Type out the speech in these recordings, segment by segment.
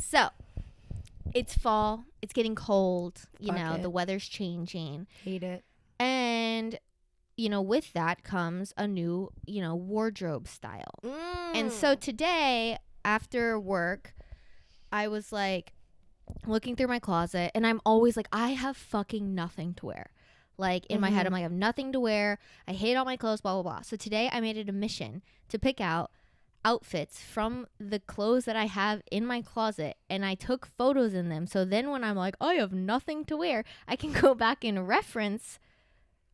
So it's fall. It's getting cold. You Fuck know, it. the weather's changing. Hate it. And, you know, with that comes a new, you know, wardrobe style. And so today, after work, I was like looking through my closet, and I'm always like, I have fucking nothing to wear. Like in my head, I'm like, I have nothing to wear. I hate all my clothes, blah, blah, blah. So today I made it a mission to pick out outfits from the clothes that I have in my closet, and I took photos in them. So then when I'm like, I have nothing to wear, I can go back and reference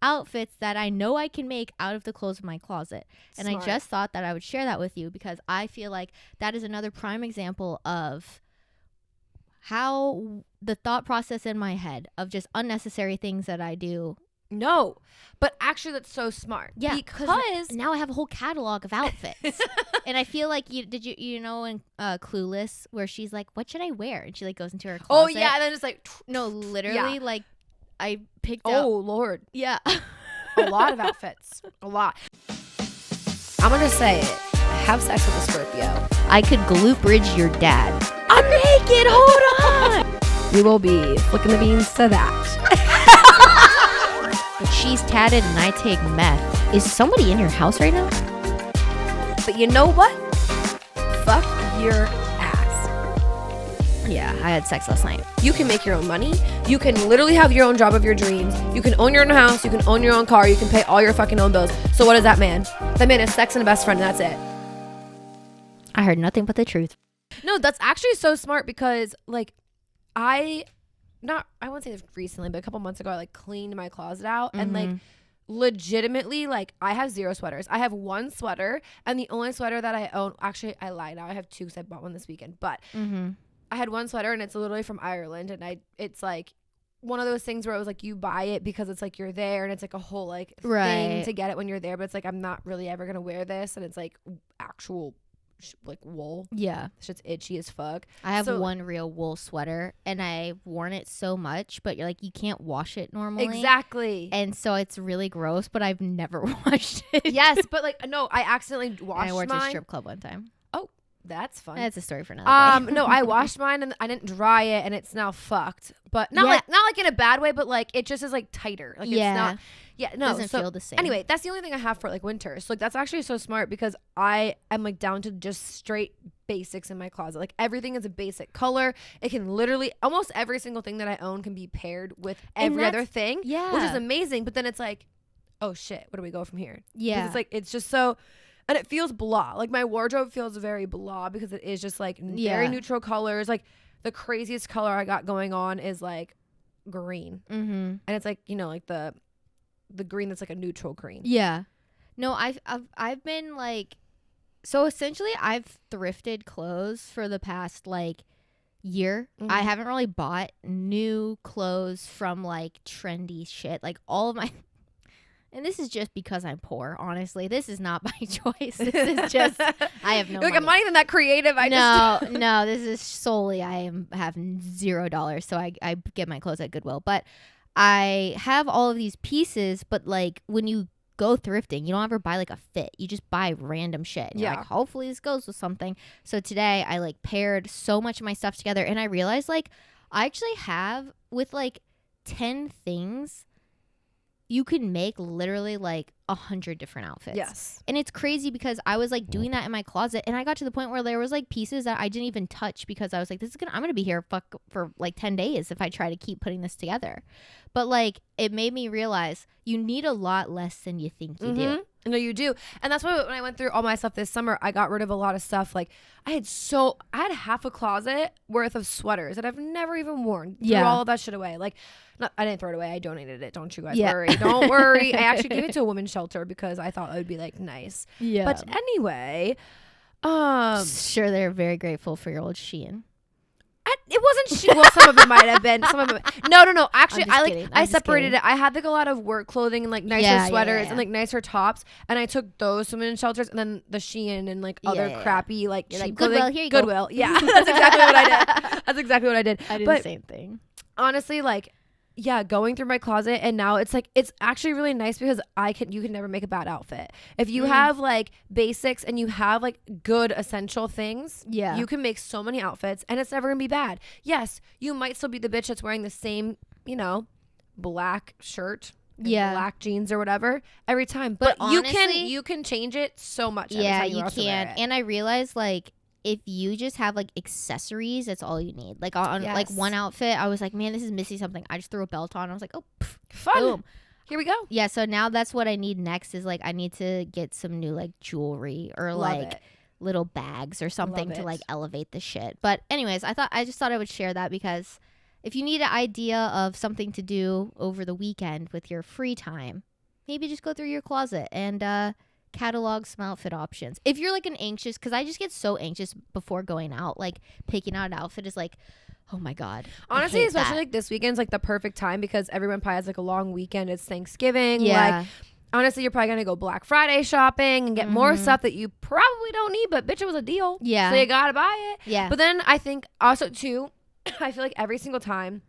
outfits that I know I can make out of the clothes of my closet. And Smart. I just thought that I would share that with you because I feel like that is another prime example of how the thought process in my head of just unnecessary things that I do. No, but actually that's so smart. Yeah, because now I have a whole catalog of outfits. And I feel like you know in Clueless where she's like, what should I wear? And she like goes into her closet. oh yeah, and then just like No, literally like I picked out. oh Lord, Yeah. a lot of outfits, a lot. I'm gonna say it. Have sex with a Scorpio. I could glute bridge your dad. I'm naked. Hold on. We will be flicking the beans to that. But she's tatted and I take meth. Is somebody in your house right now? But you know what? Fuck your ass. Yeah, I had sex last night. You can make your own money. You can literally have your own job of your dreams. You can own your own house. You can own your own car. You can pay all your fucking own bills. So what is that man? That man is sex and a best friend, and that's it. I heard nothing but the truth. No, that's actually so smart because like I wouldn't say this recently, but a couple months ago I like cleaned my closet out and like legitimately like I have 0 sweaters. I have 1 sweater, and the only sweater that I own, actually I lied, now I have 2 because I bought one this weekend, but I had 1 sweater and it's literally from Ireland, and it's like one of those things where it was like you buy it because it's like you're there and it's like a whole like thing to get it when you're there, but it's like I'm not really ever gonna wear this, and it's like actual like wool. Yeah. Shit's itchy as fuck. I have one real wool sweater and I've worn it so much, but you're like, you can't wash it normally. Exactly. And so it's really gross, but I've never washed it. Yes, but like, no, I accidentally washed mine. I wore it to a strip club one time. Oh, that's fun. That's a story for another day. No, I washed mine and I didn't dry it and it's now fucked. But not like in a bad way, but like it just is like tighter. Like it's not. Yeah, no, doesn't feel the same. Anyway, that's the only thing I have for like winter. So like that's actually so smart because I am like down to just straight basics in my closet. Like everything is a basic color. It can literally almost every single thing that I own can be paired with every other thing. Yeah, which is amazing. But then it's like, oh shit, where do we go from here? Yeah, it's like it's just so. And it feels blah. Like my wardrobe feels very blah because it is just like very neutral colors. Like the craziest color I got going on is like green, and it's like, you know, like the green that's like a neutral green. Yeah. No, I've been like, so essentially I've thrifted clothes for the past like year. I haven't really bought new clothes from like trendy shit. Like all of my, and this is just because I'm poor, honestly. This is not by choice. This is just, I have no money. Like, I'm not even that creative. No, this is solely, have $0. So I get my clothes at Goodwill. But I have all of these pieces, but like when you go thrifting, you don't ever buy like a fit. You just buy random shit. And you're like, hopefully this goes with something. So today I like paired so much of my stuff together, and I realized like I actually have with like 10 things, you can make literally like 100 different outfits. Yes. And it's crazy because I was like doing that in my closet, and I got to the point where there was like pieces that I didn't even touch because I was like, I'm gonna be here for like 10 days if I try to keep putting this together. But like it made me realize you need a lot less than you think you do. No, you do. And that's why when I went through all my stuff this summer, I got rid of a lot of stuff. Like I had half a closet worth of sweaters that I've never even worn. Threw all of that shit away. Like, I didn't throw it away. I donated it. Don't you guys worry. Don't worry. I actually gave it to a women's shelter because I thought it would be like nice. Yeah. But anyway, sure, they're very grateful for your old Shein. It wasn't well, some of it might have been. Some of it. No. Actually, I separated it. I had like a lot of work clothing and like nicer sweaters and like nicer tops, and I took those to women's shelters, and then the Shein and like other crappy like cheap like, Goodwill. Here you Goodwill. Yeah, that's exactly what I did. I did the same thing. Honestly, like going through my closet, and now it's like, it's actually really nice because you can never make a bad outfit. If you have like basics and you have like good essential things, you can make so many outfits and it's never gonna be bad. Yes, you might still be the bitch that's wearing the same, black shirt, black jeans or whatever every time, but honestly, you can change it so much. You can. And I realized, like, if you just have like accessories, that's all you need. Like on like one outfit, I was like, man, this is missing something. I just threw a belt on. I was like, oh, fun. Boom. Here we go. Yeah. So now that's what I need next is like, I need to get some new like jewelry or little bags or something to like elevate the shit. But anyways, I just thought I would share that because if you need an idea of something to do over the weekend with your free time, maybe just go through your closet and catalog some outfit options. If you're like because I just get so anxious before going out, like picking out an outfit is like, oh my God. Honestly, especially like this weekend's like the perfect time because everyone probably has like a long weekend. It's Thanksgiving. Yeah. Like, honestly, you're probably going to go Black Friday shopping and get more stuff that you probably don't need, but bitch, it was a deal. Yeah. So you got to buy it. Yeah. But then I think also too, I feel like every single time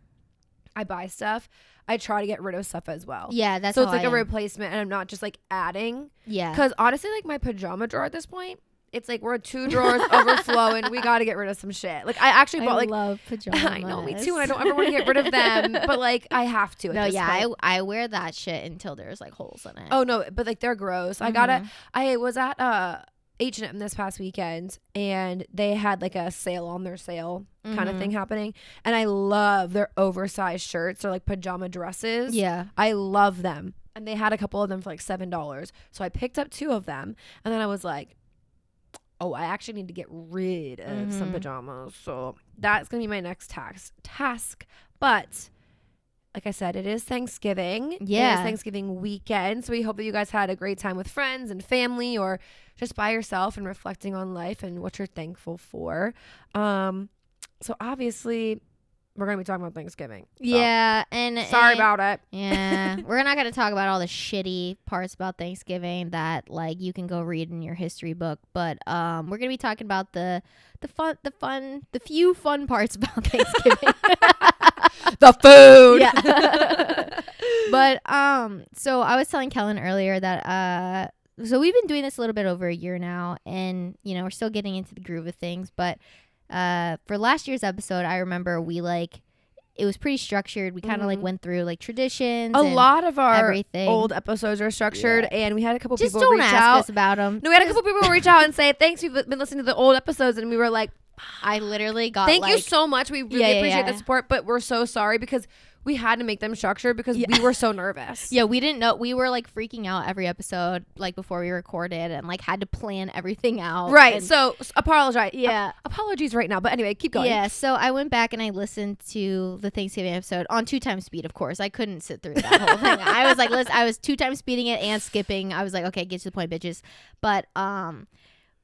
I buy stuff, I try to get rid of stuff as well. Yeah, that's so it's like a replacement, and I'm not just like adding. Yeah. Because honestly, like my pajama drawer at this point, it's like we're 2 drawers overflowing. We got to get rid of some shit. Like I actually bought like. I love pajamas. I know, me too. And I don't ever want to get rid of them, but like I have to. No, yeah, I wear that shit until there's like holes in it. Oh no, but like they're gross. I was at H&M this past weekend and they had like a sale on their sale kind of thing happening, and I love their oversized shirts or like pajama dresses. Yeah, I love them, and they had a couple of them for like $7, so I picked up 2 of them, and then I was like, oh, I actually need to get rid of some pajamas, so that's gonna be my next task. But like I said, it is Thanksgiving. Yeah. It is Thanksgiving weekend. So we hope that you guys had a great time with friends and family or just by yourself and reflecting on life and what you're thankful for. So obviously, we're going to be talking about Thanksgiving. So. Yeah. Sorry about it. Yeah. We're not going to talk about all the shitty parts about Thanksgiving that like you can go read in your history book. But we're going to be talking about the few fun parts about Thanksgiving. The food. Yeah. But so I was telling Kellen earlier that so we've been doing this a little bit over a year now, and we're still getting into the groove of things. But for last year's episode, I remember it was pretty structured. We kind of like went through like traditions. A lot of our everything. Old episodes are structured, and we had a couple Just people don't reach ask out. us about them. No, we had a couple people reach out and say, thanks, we've been listening to the old episodes, and we were like, I literally got thank you so much. We really appreciate the support, but we're so sorry because we had to make them structured because we were so nervous. Yeah, we didn't know. We were like freaking out every episode like before we recorded and like had to plan everything out. Right. So apologize. Yeah. Apologies right now. But anyway, keep going. Yeah. So I went back and I listened to the Thanksgiving episode on 2 times speed, of course. I couldn't sit through that whole thing. I was like, I was 2 times speeding it and skipping. I was like, okay, get to the point, bitches. But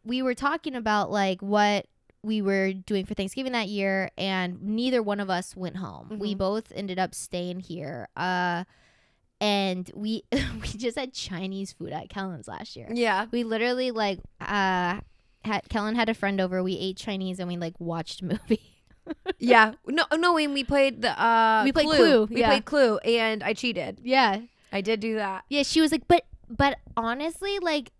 we were talking about like what we were doing for Thanksgiving that year, and neither one of us went home. We both ended up staying here. And we just had Chinese food at Kellen's last year. Yeah. We literally like Kellen had a friend over. We ate Chinese and we like watched a movie. Yeah. No, and we played the we played Clue. We played Clue, and I cheated. Yeah. I did do that. Yeah, she was like, but honestly, like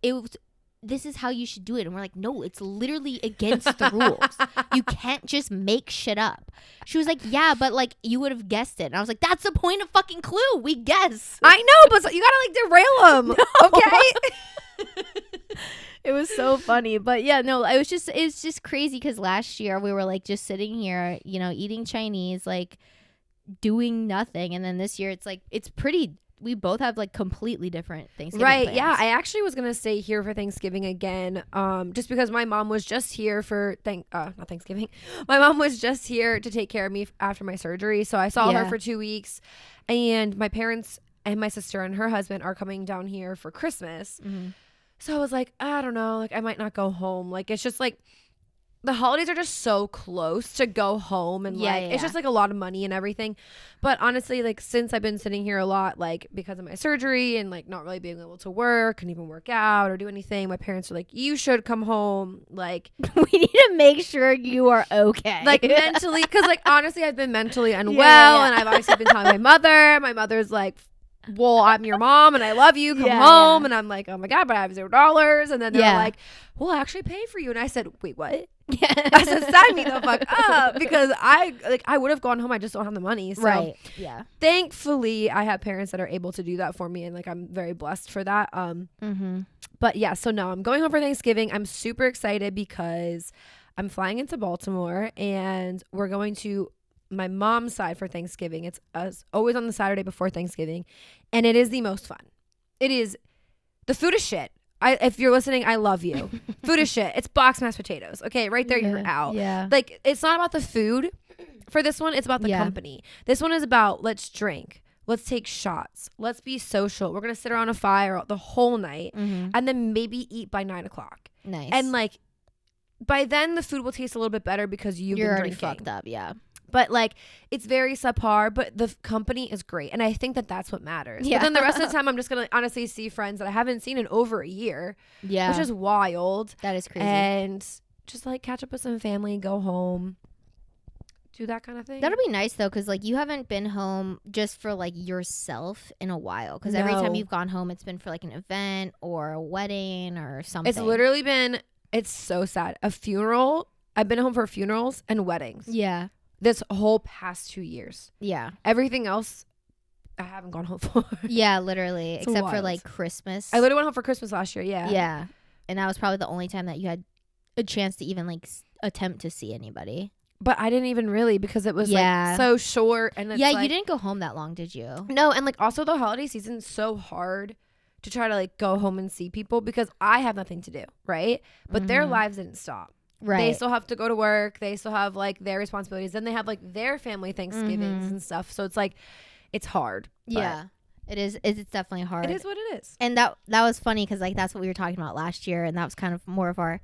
this is how you should do it. And we're like, no, it's literally against the rules. You can't just make shit up. She was like, yeah, but like you would have guessed it. And I was like, that's the point of fucking Clue. We guess. I know, but you gotta like derail them. No. Okay. It was so funny. But yeah, no, it's just crazy because last year we were like just sitting here, eating Chinese, like doing nothing. And then this year it's like, we both have like completely different Thanksgiving plans. Yeah, I actually was gonna stay here for Thanksgiving again, just because my mom was just here for not Thanksgiving. My mom was just here to take care of me after my surgery, so I saw her for 2 weeks, and my parents and my sister and her husband are coming down here for Christmas. So I was like, I don't know, like I might not go home. Like it's just like the holidays are just so close to go home and it's just like a lot of money and everything. But honestly, like since I've been sitting here a lot, like because of my surgery and like not really being able to work and even work out or do anything, my parents are like, you should come home. Like we need to make sure you are okay. Like mentally, because like honestly, I've been mentally unwell and I've obviously been telling my mother. My mother's like, well, I'm your mom and I love you. Come home. And I'm like, oh my God, but I have $0. And then they're like, we'll actually pay for you. And I said, wait, what? I said, sign me the fuck up, because I would have gone home. I just don't have the money. So right. Yeah. Thankfully, I have parents that are able to do that for me, and like I'm very blessed for that. But yeah, so no, I'm going home for Thanksgiving. I'm super excited because I'm flying into Baltimore, and we're going to my mom's side for Thanksgiving. It's always on the Saturday before Thanksgiving, and it is the most fun. It is. The food is shit. If you're listening, I love you. Food is shit. It's boxed mashed potatoes. Okay, right there, you're out. Yeah. Like, it's not about the food for this one. It's about the company. This one is about, let's drink. Let's take shots. Let's be social. We're going to sit around a fire the whole night and then maybe eat by 9 o'clock. Nice. And, like, by then, the food will taste a little bit better because you're already drinking. Fucked up, yeah. But, like, it's very subpar, but the company is great. And I think that that's what matters. Yeah. But then the rest of the time, I'm just going to honestly see friends that I haven't seen in over a year. Yeah. Which is wild. That is crazy. And just, like, catch up with some family, go home, do that kind of thing. That'll be nice, though, because, like, you haven't been home just for, like, yourself in a while. Because every time you've gone home, it's been for, like, an event or a wedding or something. It's literally been, it's so sad. A funeral. I've been home for funerals and weddings. Yeah. This whole past 2 years. Yeah. Everything else, I haven't gone home for. Yeah, literally. It's except wild. for, like, Christmas. I literally went home for Christmas last year, yeah. Yeah. And that was probably the only time that you had a chance to even, like, attempt to see anybody. But I didn't even really, because it was, like, so short. And it's you didn't go home that long, did you? No, and, like, also the holiday season's so hard to try to, like, go home and see people because I have nothing to do, right? But their lives didn't stop. Right. They still have to go to work. They still have, like, their responsibilities. Then they have, like, their family Thanksgivings and stuff. So it's, like, it's hard. Yeah. It is. It's definitely hard. It is what it is. And that was funny because, like, that's what we were talking about last year. And that was kind of more of our,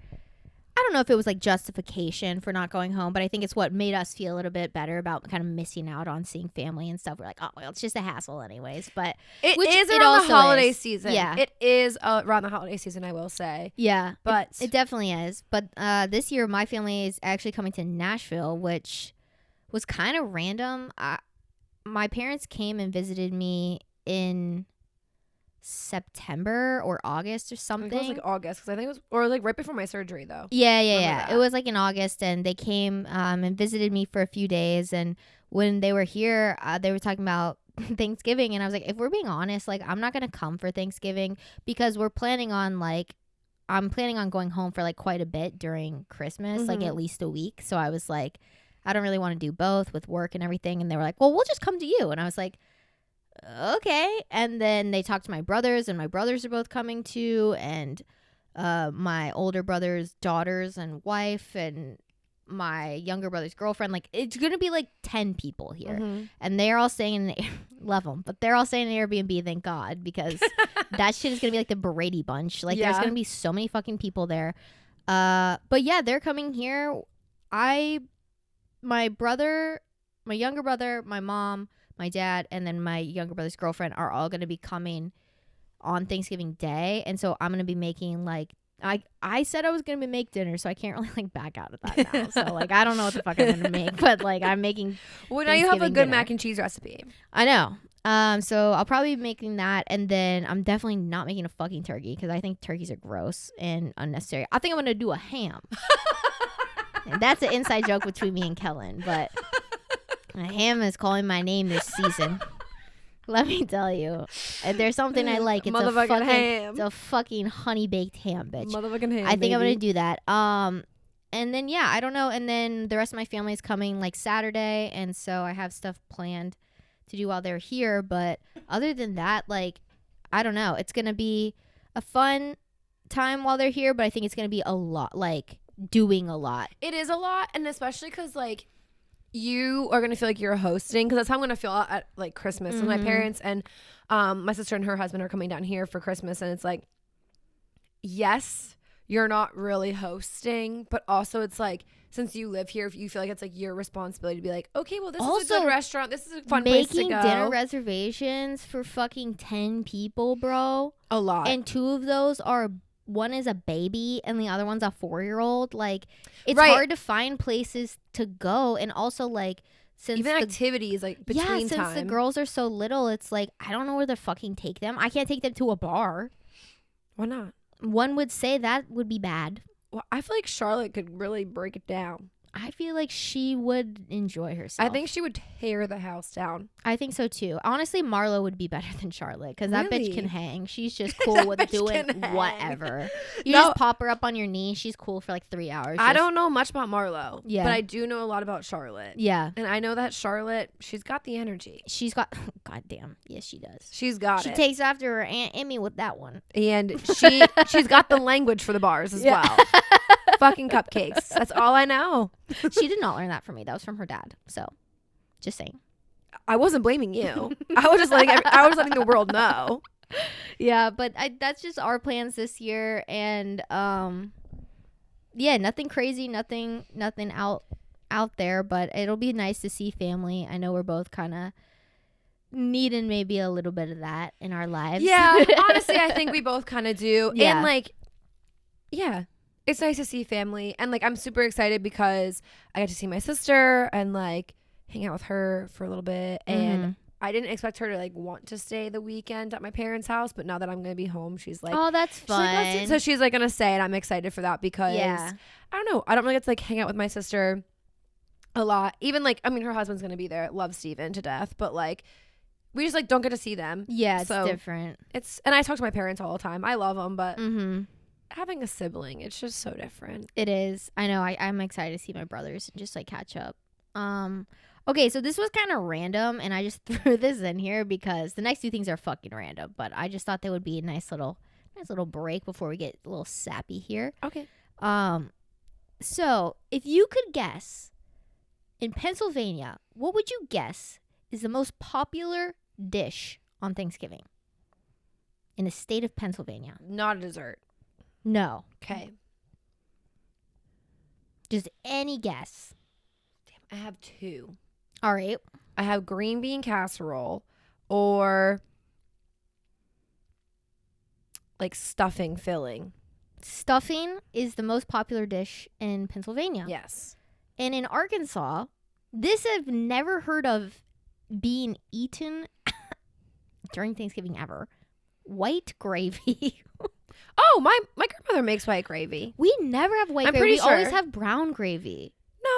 I don't know if it was, like, justification for not going home. But I think it's what made us feel a little bit better about kind of missing out on seeing family and stuff. We're like, oh, well, it's just a hassle anyways. But it is around the holiday season. Yeah. It is around the holiday season, I will say. Yeah. But it definitely is. But this year, my family is actually coming to Nashville, which was kind of random. My parents came and visited me in September or August or something. I think it was like August, because I think it was, or like right before my surgery though. Yeah. It was like in August, and they came and visited me for a few days. And when they were here, they were talking about Thanksgiving, and I was like, if we're being honest, like, I'm not gonna come for Thanksgiving because we're planning on, like, I'm planning on going home for, like, quite a bit during Christmas, like at least a week. So I was like, I don't really want to do both with work and everything. And they were like, well, we'll just come to you. And I was like, okay. And then they talked to my brothers, and my brothers are both coming too, and my older brother's daughters and wife, and my younger brother's girlfriend. Like, it's gonna be like 10 people here, and they're all staying in love them, but they're all staying in Airbnb, thank God, because that shit is gonna be like the Brady Bunch. Like, there's gonna be so many fucking people there. But yeah, they're coming here. My brother, my younger brother, my mom, my dad, and then my younger brother's girlfriend are all going to be coming on Thanksgiving Day. And so I'm going to be making, like, I said I was going to make dinner, so I can't really, like, back out of that now. So, like, I don't know what the fuck I'm going to make, but, like, I'm making Well, now you have a good dinner. mac and cheese recipe. I know. So I'll probably be making that, and then I'm definitely not making a fucking turkey because I think turkeys are gross and unnecessary. I think I'm going to do a ham. And that's an inside joke between me and Kellen, but a ham is calling my name this season. Let me tell you. If there's something I like, it's motherfucking fucking ham. It's a fucking honey baked ham, bitch. Motherfucking ham. I think I'm gonna do that. And then yeah, I don't know. And then the rest of my family is coming like Saturday, and so I have stuff planned to do while they're here. But other than that, like, I don't know. It's gonna be a fun time while they're here, but I think it's gonna be a lot, like, doing a lot. It is a lot, and especially because, like, you are gonna feel like you're hosting, because that's how I'm gonna feel at, like, Christmas. And my parents and my sister and her husband are coming down here for Christmas, and it's like, yes, you're not really hosting, but also it's like, since you live here, you feel like it's like your responsibility to be like, okay, well, this is a good restaurant. This is a fun place to go. Making dinner reservations for fucking 10 people, bro. A lot. And 2 of those are, one is a baby and the other one's a 4-year-old. Like, it's hard to find places to go. And also, like, since even activities, like, between since the girls are so little, it's like, I don't know where to fucking take them. I can't take them to a bar. Why not? One would say that would be bad. Well, I feel like Charlotte could really break it down. I feel like she would enjoy herself. I think she would tear the house down. I think so too. Honestly, Marlo would be better than Charlotte because that bitch can hang. She's just cool with doing whatever. You just pop her up on your knee. She's cool for like 3 hours. I don't know much about Marlo. Yeah. But I do know a lot about Charlotte. Yeah. And I know that Charlotte, she's got the energy. She's got, goddamn. Yes, she does. She's got she it. She takes after her Aunt Emmy with that one. And she's got the language for the bars as well. Fucking cupcakes. That's all I know. She did not learn that from me. That was from her dad. So, just saying. I wasn't blaming you. I was just letting the world know. Yeah, but that's just our plans this year, and yeah, nothing crazy, nothing out there, but it'll be nice to see family. I know we're both kind of needing maybe a little bit of that in our lives. Yeah, honestly, I think we both kind of do. Yeah. And like, yeah. It's nice to see family, and like I'm super excited because I got to see my sister and like hang out with her for a little bit, and I didn't expect her to like want to stay the weekend at my parents' house, but now that I'm gonna be home, she's like, oh, that's fun. Like, so she's like gonna stay, and I'm excited for that because I don't know, I don't really get to like hang out with my sister a lot. Even like, I mean, her husband's gonna be there. Love Steven to death, but like we just like don't get to see them. Yeah, it's different. And I talk to my parents all the time. I love them, but having a sibling, it's just so different. It is. I know. I'm excited to see my brothers and just like catch up. Okay, so this was kind of random, and I just threw this in here because the next 2 things are fucking random, but I just thought they would be a nice little break before we get a little sappy here. Okay. So if you could guess, in Pennsylvania, what would you guess is the most popular dish on Thanksgiving in the state of Pennsylvania? Not a dessert. No. Okay. Just any guess. Damn, I have 2. All right. I have green bean casserole or like stuffing filling. Stuffing is the most popular dish in Pennsylvania. Yes. And in Arkansas, this I've never heard of being eaten during Thanksgiving ever. White gravy. Oh, my grandmother makes white gravy. We never have white gravy. We always have brown gravy. No,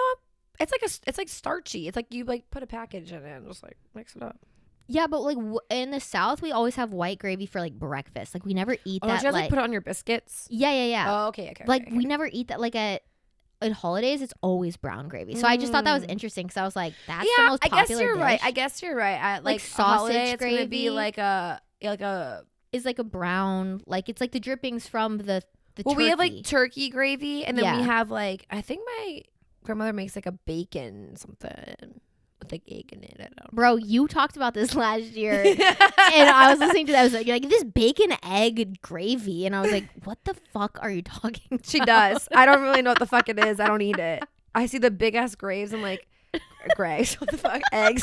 it's like starchy. It's like you like put a package in it and just like mix it up. Yeah, but like in the South, we always have white gravy for like breakfast. Like we never eat that. Don't you guys like put it on your biscuits? Yeah. Oh, okay. Like we never eat that. Like at holidays, it's always brown gravy. So I just thought that was interesting because I was like, that's the most popular dish. I guess you're right. At like sausage holiday, gravy, it's gonna be like a is like a brown, like it's like the drippings from the well, turkey. we have like turkey gravy, and then Yeah. we have like, I think my grandmother makes like a bacon something with like egg in it. I don't know. Bro, you talked about this last year, and I was listening to that. I was like, you're like, this bacon egg gravy, and I was like, what the fuck are you talking about? She does. I don't really know what the fuck it is. I don't eat it. I see the big ass graves. I'm like, graves. What the fuck? Eggs.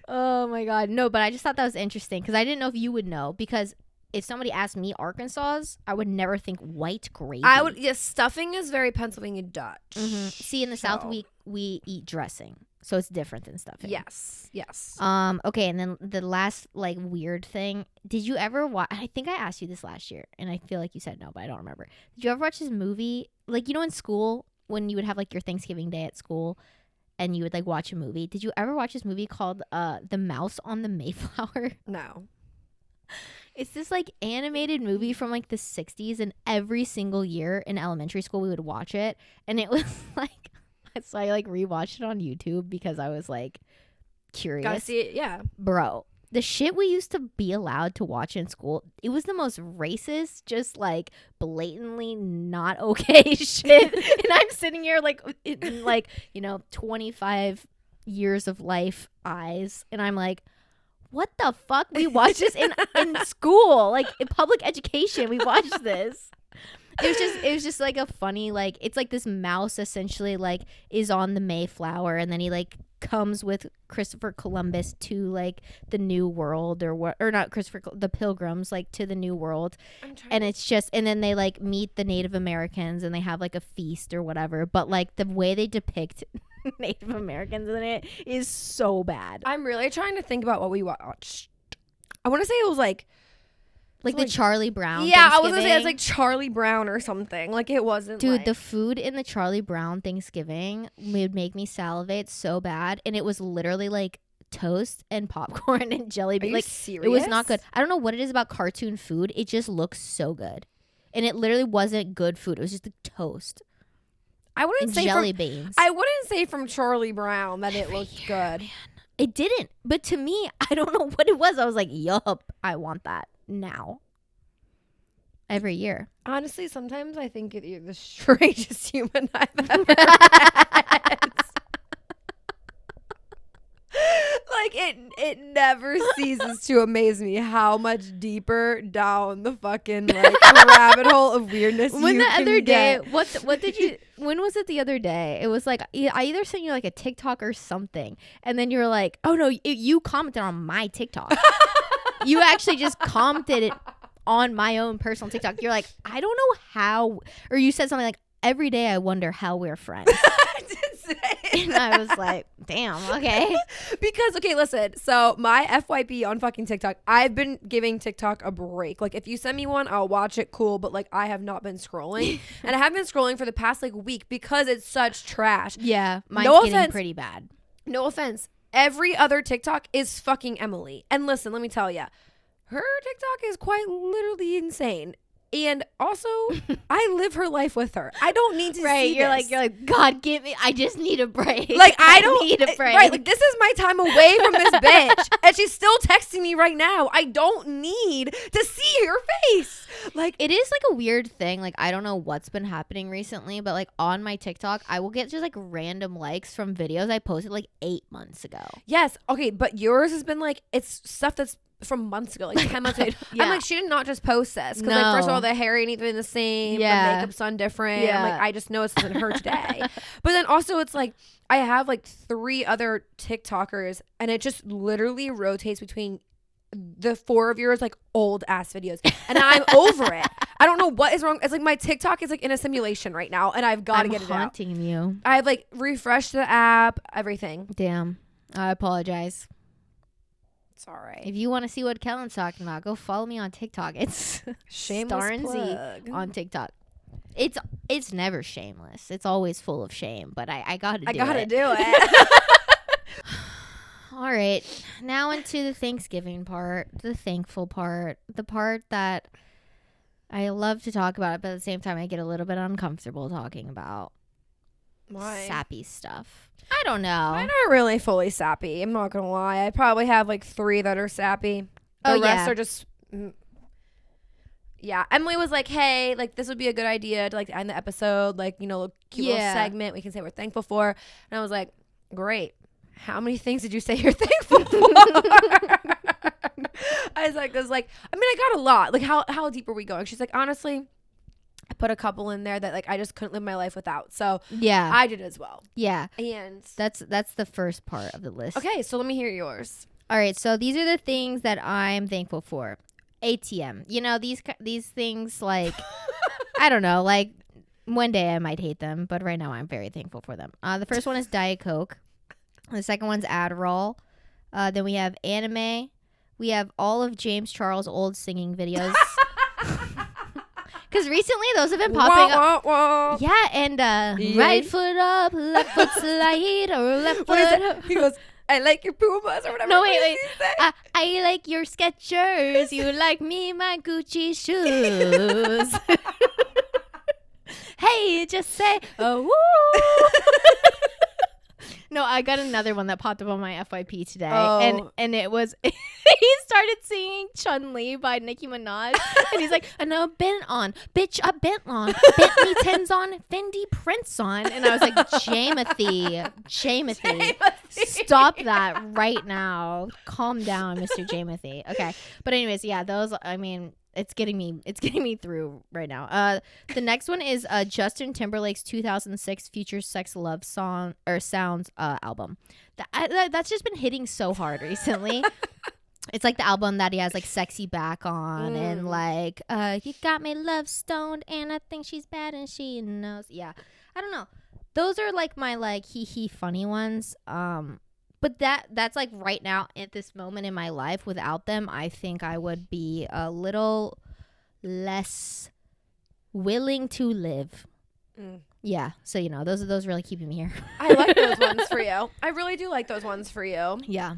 Oh my god, no! But I just thought that was interesting because I didn't know if you would know. Because if somebody asked me Arkansas's, I would never think white gravy. I would. Yes, stuffing is very Pennsylvania Dutch. See, in the South, we eat dressing, so it's different than stuffing. Yes. Okay, and then the last like weird thing. Did you ever watch? I think I asked you this last year, and I feel like you said no, but I don't remember. Did you ever watch this movie? Like, you know, in school when you would have like your Thanksgiving day at school. And you would like watch a movie. Did you ever watch this movie called The Mouse on the Mayflower? No. It's this like animated movie from like the 60s, and every single year in elementary school we would watch it. And it was like, so I like rewatched it on YouTube because I was like curious. Gotta see it, yeah. Bro, the shit we used to be allowed to watch in school, it was the most racist, just like blatantly not okay shit. And I'm sitting here like in like, you know, 25 years of life eyes, and I'm like, what the fuck? We watched this in school, like in public education. We watched this. It was just like a funny, like, it's like this mouse essentially like is on the Mayflower, and then he like comes with Christopher Columbus to like the New World, or not the Pilgrims, like to the New World, and it's just, and then they like meet the Native Americans and they have like a feast or whatever, but like the way they depict Native Americans in it is so bad. I'm really trying to think about what we watched. I want to say it was like the Charlie Brown. Yeah, I was gonna say it's like Charlie Brown or something. Like it wasn't. Dude, like, the food in the Charlie Brown Thanksgiving would make me salivate so bad, and it was literally like toast and popcorn and jelly beans. Like, serious? It was not good. I don't know what it is about cartoon food. It just looks so good, and it literally wasn't good food. It was just the toast. I wouldn't say jelly beans. I wouldn't say from Charlie Brown that it looked good. Man. It didn't, but to me, I don't know what it was. I was like, yup, I want that now. Every year. Honestly, sometimes I think you're the strangest human I've ever met. Like it never ceases to amaze me how much deeper down the fucking like rabbit hole of weirdness when you the can other day get. what did you when was it the other day? It was like I either sent you like a TikTok or something, and then you were like, oh no, you commented on my TikTok. You actually just commented it on my own personal TikTok. You're like, I don't know how, or you said something like, every day I wonder how we're friends. I did say it. And I was like, damn, okay. Because, okay, listen. So my FYP on fucking TikTok, I've been giving TikTok a break. Like, if you send me one, I'll watch it, cool. But, like, I have not been scrolling. And I haven't been scrolling for the past, like, week because it's such trash. Yeah, mine's No getting offense. pretty bad. No offense. Every other TikTok is fucking Emily. And listen, let me tell you, her TikTok is quite literally insane. And also, I live her life with her. I don't need to see You're this. like, God, give me. I just need a break. Like, I don't need a break. Right, like this is my time away from this bitch, and she's still texting me right now. I don't need to see her face. Like, it is like a weird thing. Like, I don't know what's been happening recently, but like on my TikTok, I will get just like random likes from videos I posted like 8 months ago. yes, okay, but yours has been like, it's stuff that's from months ago, like 10 months ago. Yeah. I'm like, she did not just post this. Because, No. like, first of all, the hair ain't even the same. Yeah. The makeup's done different. Yeah. I'm like, I just know this isn't her today. But then also, it's like, I have like 3 other TikTokers, and it just literally rotates between the 4 of yours, like, old ass videos. And I'm over it. I don't know what is wrong. It's like my TikTok is like in a simulation right now, and I've got to get it out. Haunting you. I've like refreshed the app, everything. Damn. I apologize. It's all right. If you want to see what Kellen's talking about, go follow me on TikTok. It's Shameless Star and Z plug. on TikTok. It's never shameless. It's always full of shame, but I gotta do it. do it. All right, now into the Thanksgiving part, the thankful part, the part that I love to talk about, but at the same time I get a little bit uncomfortable talking about. Why? Sappy stuff. I don't know. Mine aren't really fully sappy. I'm not gonna lie. I probably have like 3 that are sappy. The rest are just. Yeah, Emily was like, "Hey, like this would be a good idea to like end the episode, like a cute little segment. We can say we're thankful for." And I was like, "Great. How many things did you say you're thankful for?" I was like, I mean, I got a lot. Like, how deep are we going? She's like, honestly, I put a couple in there that like I just couldn't live my life without. So yeah, I did as well. Yeah, and that's the first part of the list. Okay, so let me hear yours. All right, so these are the things that I'm thankful for. ATM. These things, like, I don't know, like one day I might hate them, but right now I'm very thankful for them. The first one is Diet Coke. The second one's Adderall. Then we have anime. We have all of James Charles' old singing videos. Because recently those have been popping up. Wah. Yeah, and right foot up, left foot slide, or left foot up. He goes, I like your Pumas or whatever. No, wait. I like your Skechers. You like me, my Gucci shoes. Hey, just say, oh, woo. No, I got another one that popped up on my FYP today, Oh. and it was he started singing Chun Li by Nicki Minaj, and he's like, "And a bent on, bitch, a bent on, Bentley Tens on, Fendi Prince on," and I was like, Jamothy, stop that right now, calm down, Mr. Jamothy. Okay, but anyways, yeah, those. I mean, it's getting me through right now. The next one is Justin Timberlake's 2006 Future Sex Love Song or Sounds album. That's just been hitting so hard recently. It's like the album that he has like Sexy Back on and like you got me love stoned and I think she's bad and she knows. Yeah, I don't know. Those are like my like hee funny ones. But that's like right now at this moment in my life. Without them, I think I would be a little less willing to live. Yeah. So, you know, those really keeping me here. I like those ones for you. I really do like those ones for you. Yeah.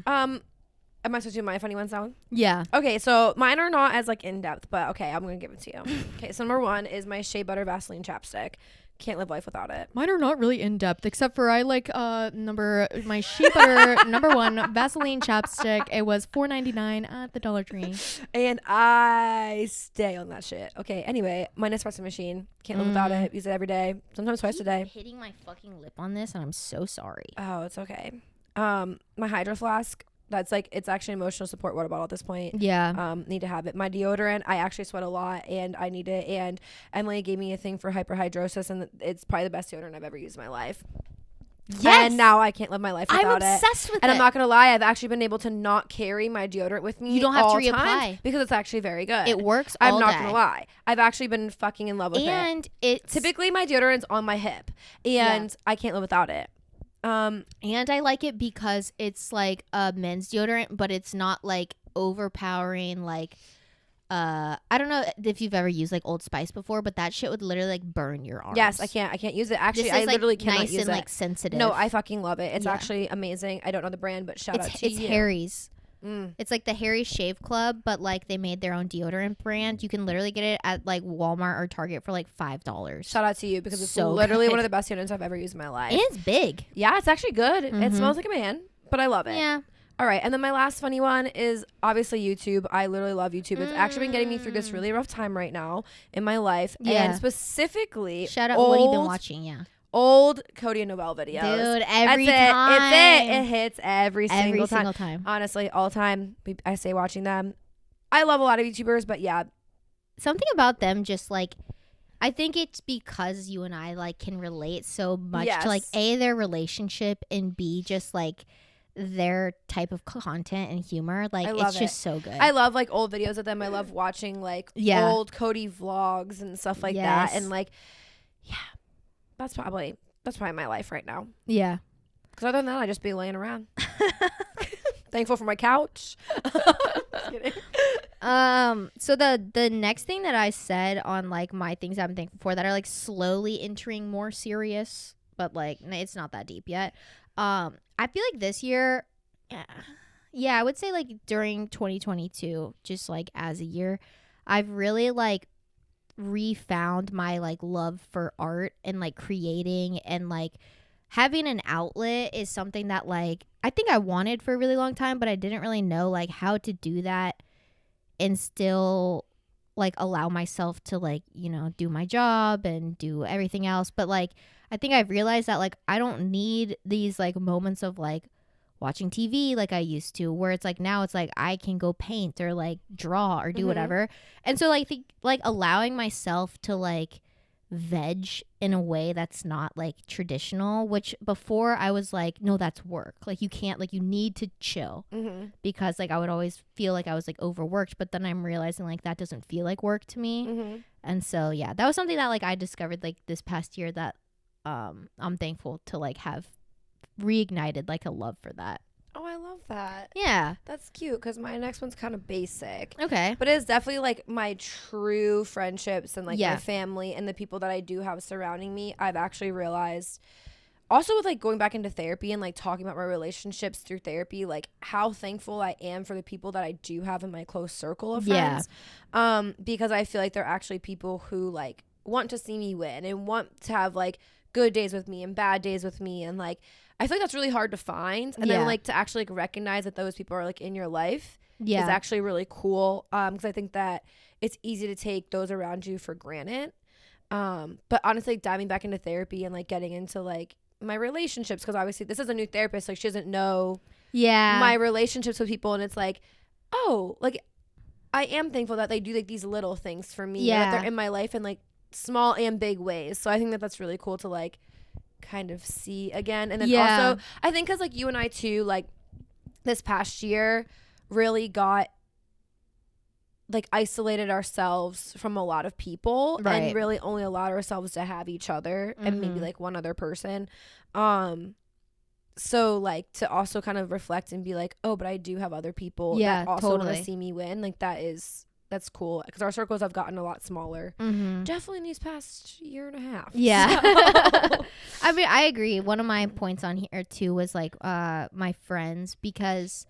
Am I supposed to do my funny ones now? Yeah. Okay, so mine are not as like in depth, but okay, I'm gonna give it to you. Okay, so number one is my Shea Butter Vaseline chapstick. Can't live life without it. Mine are not really in depth, except for I like my Shea Butter number one Vaseline chapstick. It was $4.99 at the Dollar Tree, and I stay on that shit. Okay, anyway, my Nespresso machine. Can't live without it. Use it every day, sometimes twice a day. Hitting my fucking lip on this, and I'm so sorry. Oh, it's okay. My Hydro Flask. That's like, it's actually an emotional support water bottle at this point. Yeah. Need to have it. My deodorant, I actually sweat a lot and I need it. And Emily gave me a thing for hyperhidrosis and it's probably the best deodorant I've ever used in my life. Yes. And now I can't live my life without it. I'm obsessed with it. And I'm not going to lie, I've actually been able to not carry my deodorant with me. You don't have to reapply. Because it's actually very good. It works all day. I'm not going to lie. I've actually been fucking in love with it. And it's... Typically my deodorant's on my hip. And I can't live without it. And I like it because it's like a men's deodorant, but it's not like overpowering. Like, I don't know if you've ever used like Old Spice before, but that shit would literally like burn your arms. Yes, I can't use it. Actually, this is, I literally like, cannot nice use and, it. Like sensitive. No, I fucking love it. It's actually amazing. I don't know the brand, but shout out to you. It's Harry's. It's like the Harry Shave Club, but like they made their own deodorant brand. You can literally get it at like Walmart or Target for like $5. Shout out to you because it's so literally good. one of the best deodorants I've ever used in my life. And it's big. Yeah, it's actually good. It smells like a man, but I love it. Yeah. All right, and then my last funny one is obviously YouTube. I literally love YouTube. It's actually been getting me through this really rough time right now in my life. Yeah. And specifically, shout out what you've been watching. Yeah. Old Cody and Novell videos. Dude, every That's time. It's it. It hits every single time. Honestly, all the time. I stay watching them. I love a lot of YouTubers, but yeah. Something about them just like, I think it's because you and I like can relate so much to like A, their relationship, and B, just like their type of content and humor. Like it's just so good. I love like old videos of them. I love watching like old Cody vlogs and stuff like that. And like, yeah. That's probably my life right now. Yeah. Because other than that, I just be laying around. Thankful for my couch. Just kidding. So the next thing that I said on like my things I'm thankful for that are like slowly entering more serious, but like it's not that deep yet. I feel like this year, yeah, I would say like during 2022, just like as a year, I've really like refound my like love for art and like creating and like having an outlet is something that like I think I wanted for a really long time, but I didn't really know like how to do that and still like allow myself to like, you know, do my job and do everything else. But like I think I've realized that like I don't need these like moments of like watching TV like I used to, where it's like now it's like I can go paint or like draw or do whatever. And so like think like allowing myself to like veg in a way that's not like traditional, which before I was like, no, that's work. Like you can't, like you need to chill because like I would always feel like I was like overworked, but then I'm realizing like that doesn't feel like work to me. And so yeah, that was something that like I discovered like this past year that I'm thankful to like have reignited like a love for that. Oh, I love that. Yeah. That's cute because my next one's kind of basic. Okay. But it's definitely like my true friendships and like my family and the people that I do have surrounding me. I've actually realized also with like going back into therapy and like talking about my relationships through therapy, like how thankful I am for the people that I do have in my close circle of friends. Because I feel like they're actually people who like want to see me win and want to have like good days with me and bad days with me. And like, I feel like that's really hard to find. And then like to actually like recognize that those people are like in your life is actually really cool. Because I think that it's easy to take those around you for granted. But honestly, diving back into therapy and like getting into like my relationships, because obviously this is a new therapist, like she doesn't know my relationships with people, and it's like, oh, like I am thankful that they do like these little things for me, that they're in my life in like small and big ways. So I think that that's really cool to like kind of see again. And then also I think because like you and I too, like this past year really got like isolated ourselves from a lot of people and really only allowed ourselves to have each other and maybe like one other person. So like to also kind of reflect and be like, oh, but I do have other people that also want to see me win. Like that's cool, because our circles have gotten a lot smaller definitely in these past year and a half. So. I mean, I agree. One of my points on here too was like my friends, because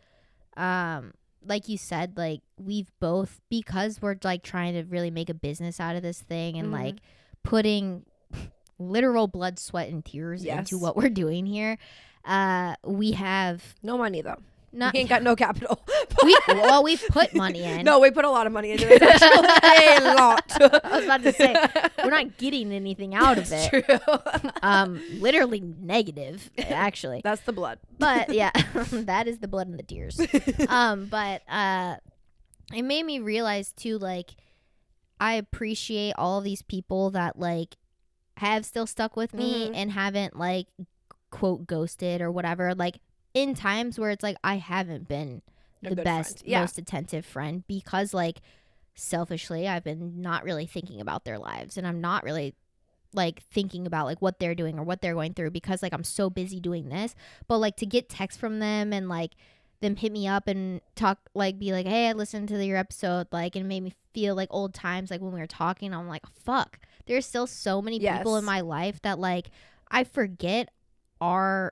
like you said, like we've both, because we're like trying to really make a business out of this thing and like putting literal blood, sweat, and tears into what we're doing here. We have no money though. We ain't got no capital. We've put money in. No, we put a lot of money into it. Actually, a lot. I was about to say, we're not getting anything out of it. True. Literally negative, actually. That's the blood. But yeah, that is the blood and the tears. But it made me realize too, like, I appreciate all of these people that like have still stuck with me and haven't like quote ghosted or whatever. Like, in times where it's like I haven't been the best, most attentive friend, because like selfishly I've been not really thinking about their lives, and I'm not really like thinking about like what they're doing or what they're going through, because like I'm so busy doing this. But like to get texts from them and like them hit me up and talk, like be like, hey, I listened to your episode, like, and it made me feel like old times, like when we were talking. I'm like, fuck, there's still so many people in my life that like I forget are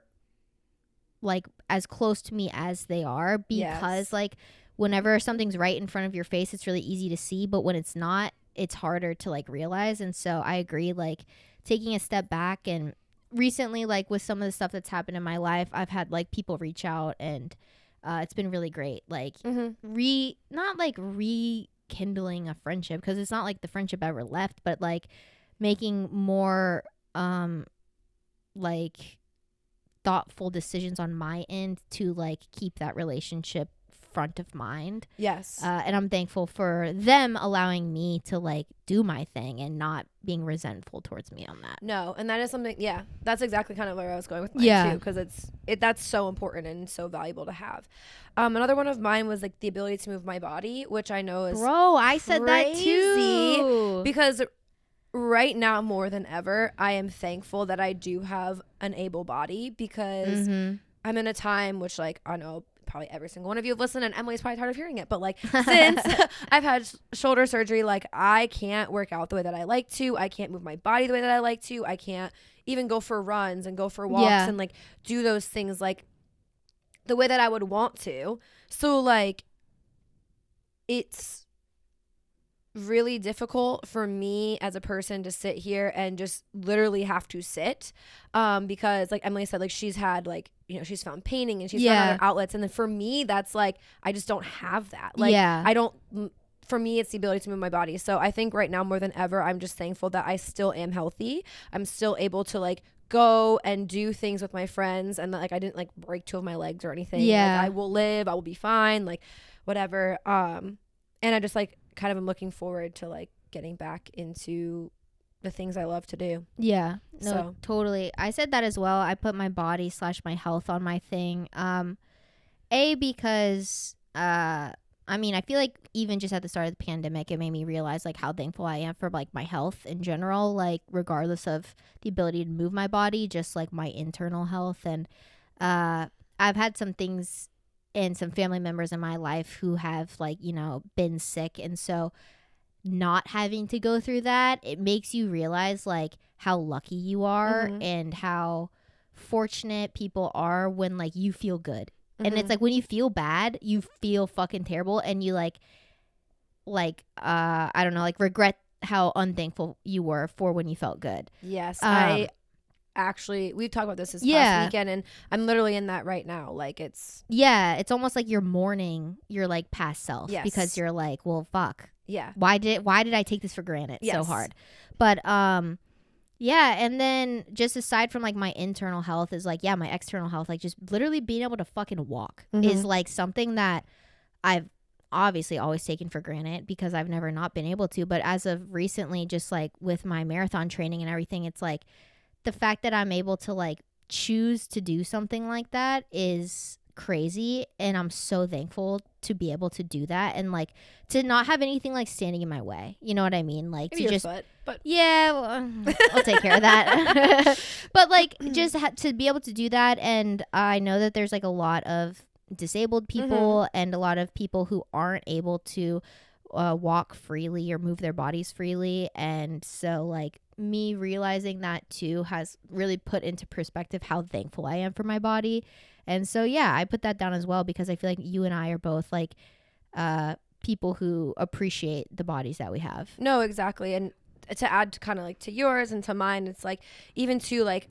like as close to me as they are, because like whenever something's right in front of your face, it's really easy to see, but when it's not, it's harder to like realize. And so I agree, like taking a step back, and recently like with some of the stuff that's happened in my life, I've had like people reach out, and it's been really great, like not like rekindling a friendship, because it's not like the friendship ever left, but like making more like thoughtful decisions on my end to like keep that relationship front of mind. And I'm thankful for them allowing me to like do my thing and not being resentful towards me on that. No, and that is something, that's exactly kind of where I was going with mine too, because that's so important and so valuable to have. Another one of mine was like the ability to move my body, which I know is I said that too, because right now more than ever I am thankful that I do have an able body, because I'm in a time, which like I know probably every single one of you have listened, and Emily's probably tired of hearing it, but like since I've had shoulder surgery, like I can't work out the way that I like to, I can't move my body the way that I like to, I can't even go for runs and go for walks and like do those things like the way that I would want to. So like it's really difficult for me as a person to sit here and just literally have to sit, because like Emily said, like she's had like, you know, she's found painting and she's found other outlets, and then for me that's like I just don't have that. Like I don't, for me it's the ability to move my body. So I think right now more than ever I'm just thankful that I still am healthy. I'm still able to like go and do things with my friends, and that like I didn't like break 2 of my legs or anything. Like, I will live, I will be fine, like whatever. And I just like kind of am looking forward to like getting back into the things I love to do. Totally. I said that as well. I put my body / my health on my thing. Because I mean, I feel like even just at the start of the pandemic, it made me realize like how thankful I am for like my health in general, like regardless of the ability to move my body, just like my internal health. And I've had some things and some family members in my life who have like, you know, been sick. And so not having to go through that, it makes you realize like how lucky you are and how fortunate people are when like you feel good. And it's like when you feel bad, you feel fucking terrible, and you like I don't know, like regret how unthankful you were for when you felt good. Yes. actually, we've talked about this past weekend, and I'm literally in that right now. Like it's almost like you're mourning your like past self because you're like, well, fuck. Yeah. Why did I take this for granted so hard? But yeah, and then just aside from like my internal health is like, my external health, like just literally being able to fucking walk is like something that I've obviously always taken for granted because I've never not been able to. But as of recently, just like with my marathon training and everything, it's like the fact that I'm able to like choose to do something like that is crazy, and I'm so thankful to be able to do that and like to not have anything like standing in my way, you know what I mean? Like maybe to your just foot, but I'll take care of that. But like just to be able to do that, and I know that there's like a lot of disabled people and a lot of people who aren't able to walk freely or move their bodies freely, and so like me realizing that too has really put into perspective how thankful I am for my body. And so I put that down as well because I feel like you and I are both like people who appreciate the bodies that we have. No, exactly. And to add to kind of like to yours and to mine, it's like even to like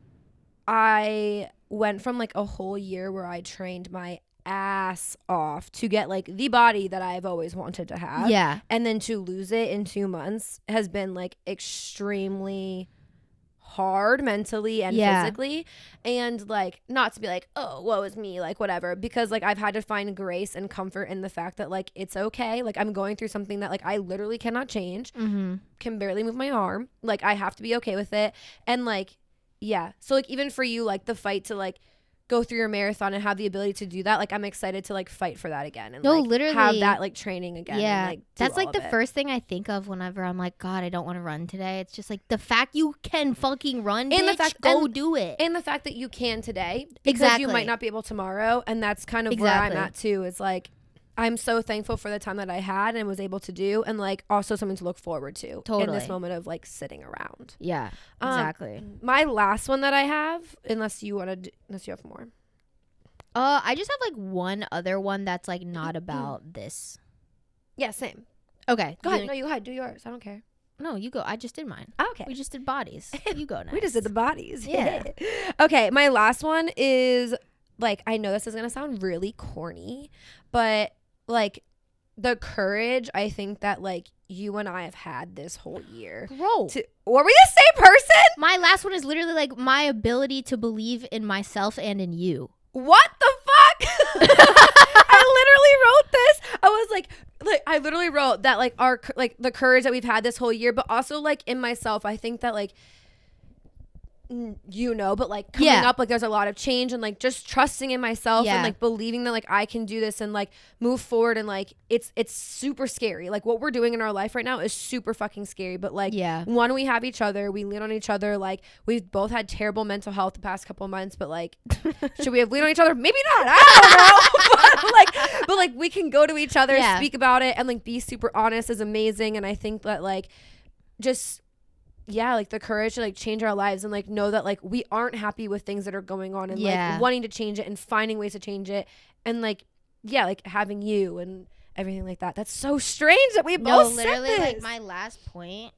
I went from like a whole year where I trained my ass off to get like the body that I've always wanted to have. Yeah. And then to lose it in 2 months has been like extremely hard mentally and physically, and like not to be like, oh, woe is me, like whatever, because like I've had to find grace and comfort in the fact that like it's okay, like I'm going through something that like I literally cannot change, can barely move my arm, like I have to be okay with it. And like so like even for you, like the fight to like go through your marathon and have the ability to do that, like I'm excited to like fight for that again and literally have that like training again. Yeah, and, like, that's like the first thing I think of whenever I'm like, God, I don't want to run today. It's just like the fact you can fucking run, and bitch, the fact, go do it. And the fact that you can today, because you might not be able tomorrow, and that's kind of where I'm at too. Is like I'm so thankful for the time that I had and was able to do, and like also something to look forward to in this moment of like sitting around. Yeah, exactly. My last one that I have, unless you have more. I just have like one other one that's like not about this. Yeah, same. Okay, go ahead. No, you go ahead. Do yours. I don't care. No, you go. I just did mine. Okay. We just did bodies. You go next. We just did the bodies. Yeah. Okay, my last one is like, I know this is gonna sound really corny, but like the courage I think that like you and I have had this whole year. Bro. Were we the same person? My last one is literally like my ability to believe in myself and in you. What the fuck? I literally wrote this. I was like I literally wrote that like our like the courage that we've had this whole year, but also like in myself, I think that like but like coming up, like there's a lot of change, and like just trusting in myself and like believing that like I can do this and like move forward, and like it's super scary. Like what we're doing in our life right now is super fucking scary, but like one, we have each other, we lean on each other. Like we've both had terrible mental health the past couple of months, but like should we have leaned on each other? Maybe not. I don't know. but like we can go to each other, speak about it, and like be super honest is amazing. And I think that like just like the courage to like change our lives and like know that like we aren't happy with things that are going on, and like wanting to change it and finding ways to change it, and like like having you and everything like that. That's so strange that we both said this. Like my last point.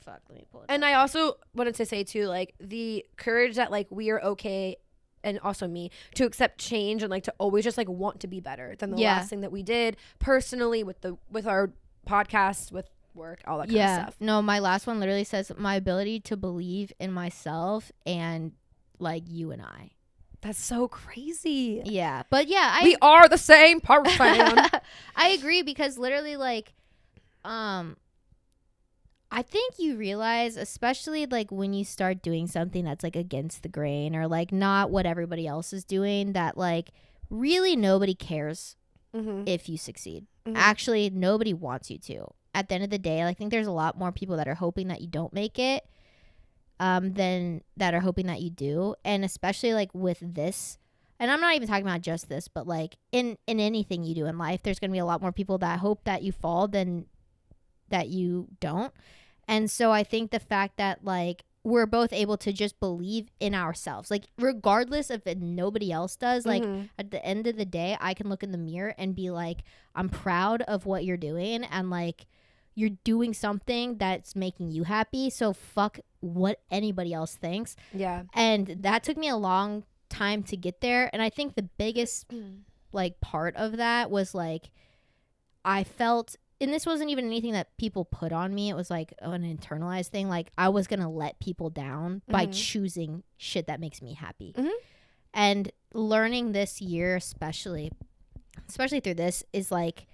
Fuck, let me pull it and I also wanted to say too, like the courage that like we are okay, and also me, to accept change and like to always just like want to be better than the last thing that we did personally with our podcast, with work, all that kind of stuff. No, my last one literally says my ability to believe in myself and like you and I. That's so crazy. Yeah, but we are the same person. I agree, because literally like I think you realize, especially like when you start doing something that's like against the grain or like not what everybody else is doing, that like really nobody cares if you succeed. Actually, nobody wants you to. At the end of the day, I think there's a lot more people that are hoping that you don't make it than that are hoping that you do. And especially like with this, and I'm not even talking about just this, but like in anything you do in life, there's going to be a lot more people that hope that you fall than that you don't. And so I think the fact that like we're both able to just believe in ourselves, like regardless of if nobody else does, like at the end of the day, I can look in the mirror and be like, I'm proud of what you're doing, and like you're doing something that's making you happy. So fuck what anybody else thinks. Yeah. And that took me a long time to get there. And I think the biggest like part of that was like, I felt, and this wasn't even anything that people put on me. It was like an internalized thing. Like I was going to let people down by choosing shit that makes me happy. And learning this year, especially through this, is like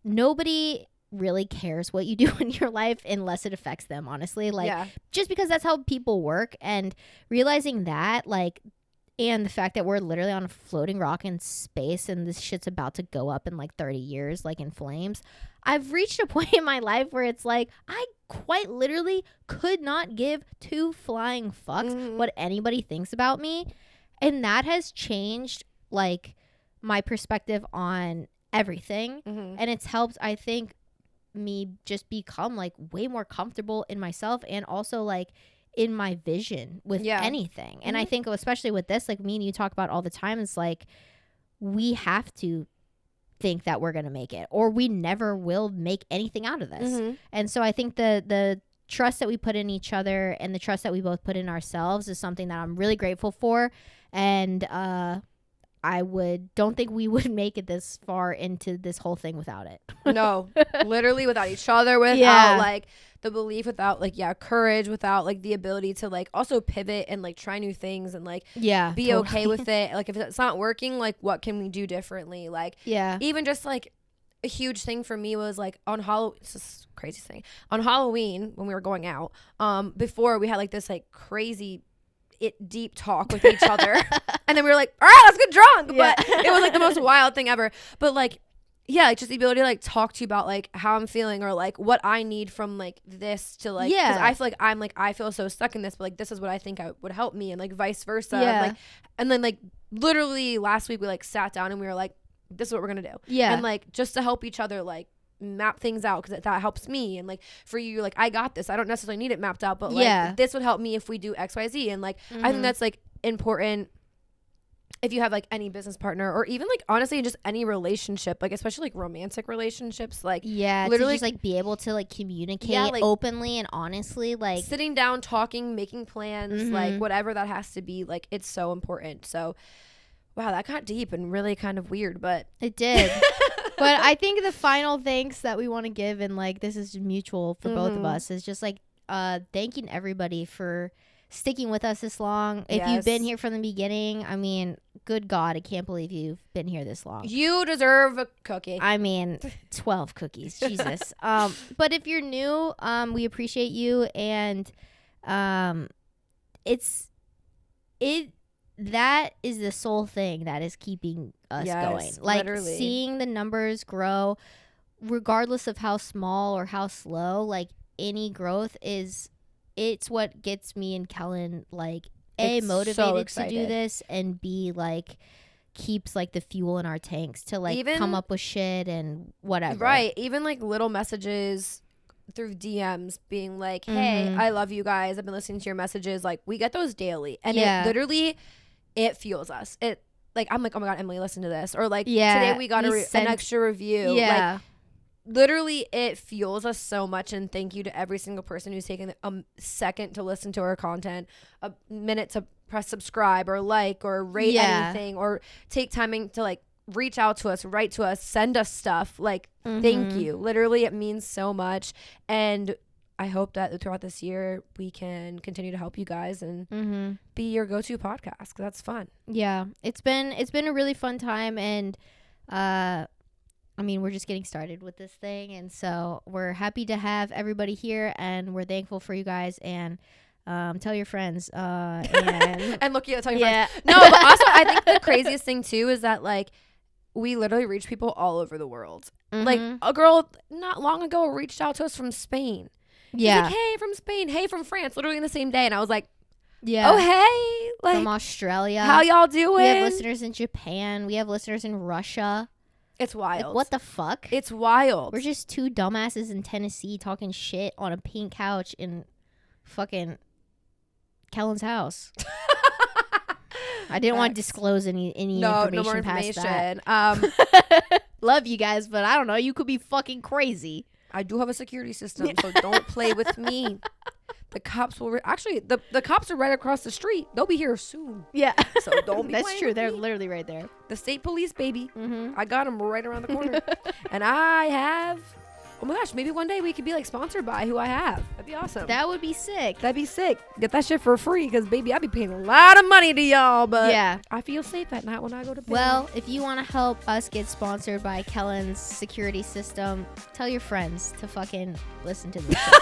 nobody really cares what you do in your life unless it affects them, honestly. Like just because that's how people work, and realizing that, like, and the fact that we're literally on a floating rock in space and this shit's about to go up in like 30 years, like in flames. I've reached a point in my life where it's like, I quite literally could not give two flying fucks what anybody thinks about me. And that has changed like my perspective on everything. And it's helped, I think, me just become like way more comfortable in myself, and also like in my vision with anything. And I think especially with this, like me and you talk about all the time, it's like we have to think that we're gonna make it, or we never will make anything out of this. And so I think the trust that we put in each other and the trust that we both put in ourselves is something that I'm really grateful for. And don't think we would make it this far into this whole thing without it. No, literally without each other, without like the belief, without like courage, without like the ability to like also pivot and like try new things and like be okay with it. Like if it's not working, like what can we do differently? Like even just like a huge thing for me was like on Halloween. This is a crazy thing. On Halloween when we were going out, before we had like this like crazy deep talk with each other, and then we were like, all right, let's get drunk. But it was like the most wild thing ever. But like like just the ability to like talk to you about like how I'm feeling, or like what I need from like this to like, because I feel like I feel so stuck in this, but like this is what I think would help me, and like vice versa. And then like literally last week we like sat down and we were like, this is what we're gonna do. And like just to help each other like map things out, because that helps me. And like for you, like I got this, I don't necessarily need it mapped out, but like this would help me if we do XYZ. And like I think that's like important if you have like any business partner, or even like honestly just any relationship, like especially like romantic relationships, like literally just like be able to like communicate like, openly and honestly, like sitting down, talking, making plans, like whatever that has to be, like it's so important. So wow, that got deep and really kind of weird, but it did. But I think the final thanks that we want to give, and like this is mutual for both of us, is just like thanking everybody for sticking with us this long. If you've been here from the beginning, I mean, good God, I can't believe you've been here this long. You deserve a cookie. I mean, 12 cookies, Jesus. But if you're new, we appreciate you, and that is the sole thing that is keeping us going. Like literally. Seeing the numbers grow, regardless of how small or how slow, like any growth it's what gets me and Kellen like motivated to do this, and B like keeps like the fuel in our tanks to like come up with shit and whatever. Right. Even like little messages through DMs being like, hey, I love you guys, I've been listening to your messages. Like we get those daily, and it literally, it fuels us. It like, I'm like, oh my God, Emily, listen to this. Or like today we got an extra review. Like literally it fuels us so much. And thank you to every single person who's taken a second to listen to our content, a minute to press subscribe or like or rate anything, or take timing to like reach out to us, write to us, send us stuff. Like thank you. Literally it means so much. And I hope that throughout this year we can continue to help you guys and be your go-to podcast, 'cause that's fun. Yeah, it's been a really fun time, and I mean, we're just getting started with this thing, and so we're happy to have everybody here, and we're thankful for you guys. And tell your friends and and look, tell your friends. No, but also I think the craziest thing too is that like we literally reach people all over the world. Like a girl not long ago reached out to us from Spain. Like, hey, from Spain, hey, from France, literally in the same day. And I was like, oh, hey, like from Australia, how y'all doing? We have listeners in Japan, we have listeners in Russia. It's wild. Like, what the fuck? It's wild. We're just two dumbasses in Tennessee talking shit on a pink couch in fucking Kellen's house. I didn't want to disclose any information. No more information. Past that. Love you guys, but I don't know. You could be fucking crazy. I do have a security system, so don't play with me. The cops will actually the cops are right across the street. They'll be here soon. Yeah. So don't be. That's true. They're me. literally right there. The state police, baby. Mm-hmm. I got them right around the corner. And I have. Oh my gosh, maybe one day we could be like sponsored by who I have. That'd be awesome. That would be sick. That'd be sick. Get that shit for free, because baby, I be paying a lot of money to y'all, but Yeah. I feel safe at night when I go to bed. Well, if you want to help us get sponsored by Kellen's security system, tell your friends to fucking listen to this shit.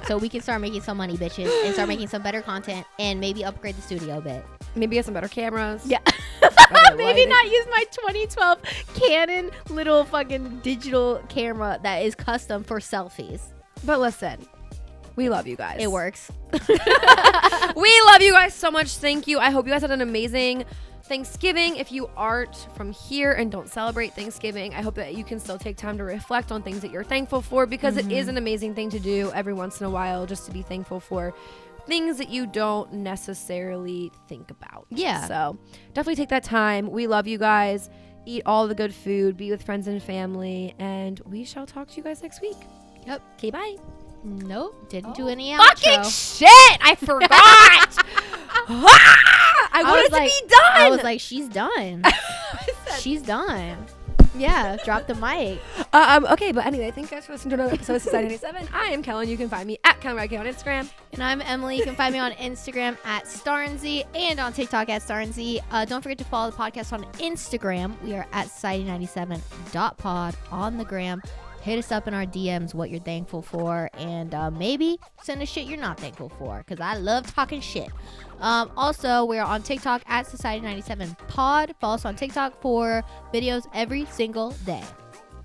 So we can start making some money, bitches, and start making some better content, and maybe upgrade the studio a bit. maybe get some better cameras. Yeah. Better Maybe lighting. not use my 2012 Canon little fucking digital camera that is custom for selfies. But listen, we love you guys. It works. We love you guys so much. Thank you. I hope you guys had an amazing Thanksgiving. If you aren't from here and don't celebrate Thanksgiving, I hope that you can still take time to reflect on things that you're thankful for, because it is an amazing thing to do every once in a while, just to be thankful for things that you don't necessarily think about. Yeah. So definitely take that time. We love you guys. Eat all the good food. Be with friends and family. And we shall talk to you guys next week. Yep. Okay, bye. Nope. Didn't do any Fucking outro. shit! I forgot. I wanted like, to be done. I was like, she's done. She's done. Yeah, drop the mic. Okay, but anyway, thank you guys for listening to another episode of Society 97. I am Kellen. You can find me at Kellen on Instagram. And I'm Emily. You can find me on Instagram at Starnsy and on TikTok at Starnsy. Don't forget to follow the podcast on Instagram. We are at society97.pod on the gram. Hit us up in our DMs what you're thankful for, and maybe send us shit you're not thankful for, because I love talking shit. Also, we're on TikTok at Society97pod. Follow us on TikTok for videos every single day.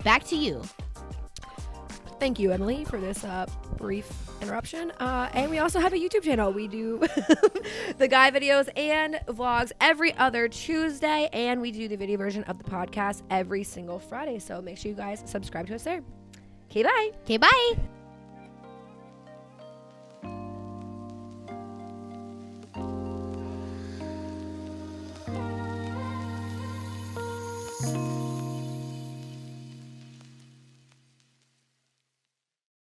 Back to you. Thank you, Emily, for this brief interruption. And we also have a YouTube channel. We do the guy videos and vlogs every other Tuesday, and we do the video version of the podcast every single Friday. So make sure you guys subscribe to us there. Okay, bye. Okay, bye.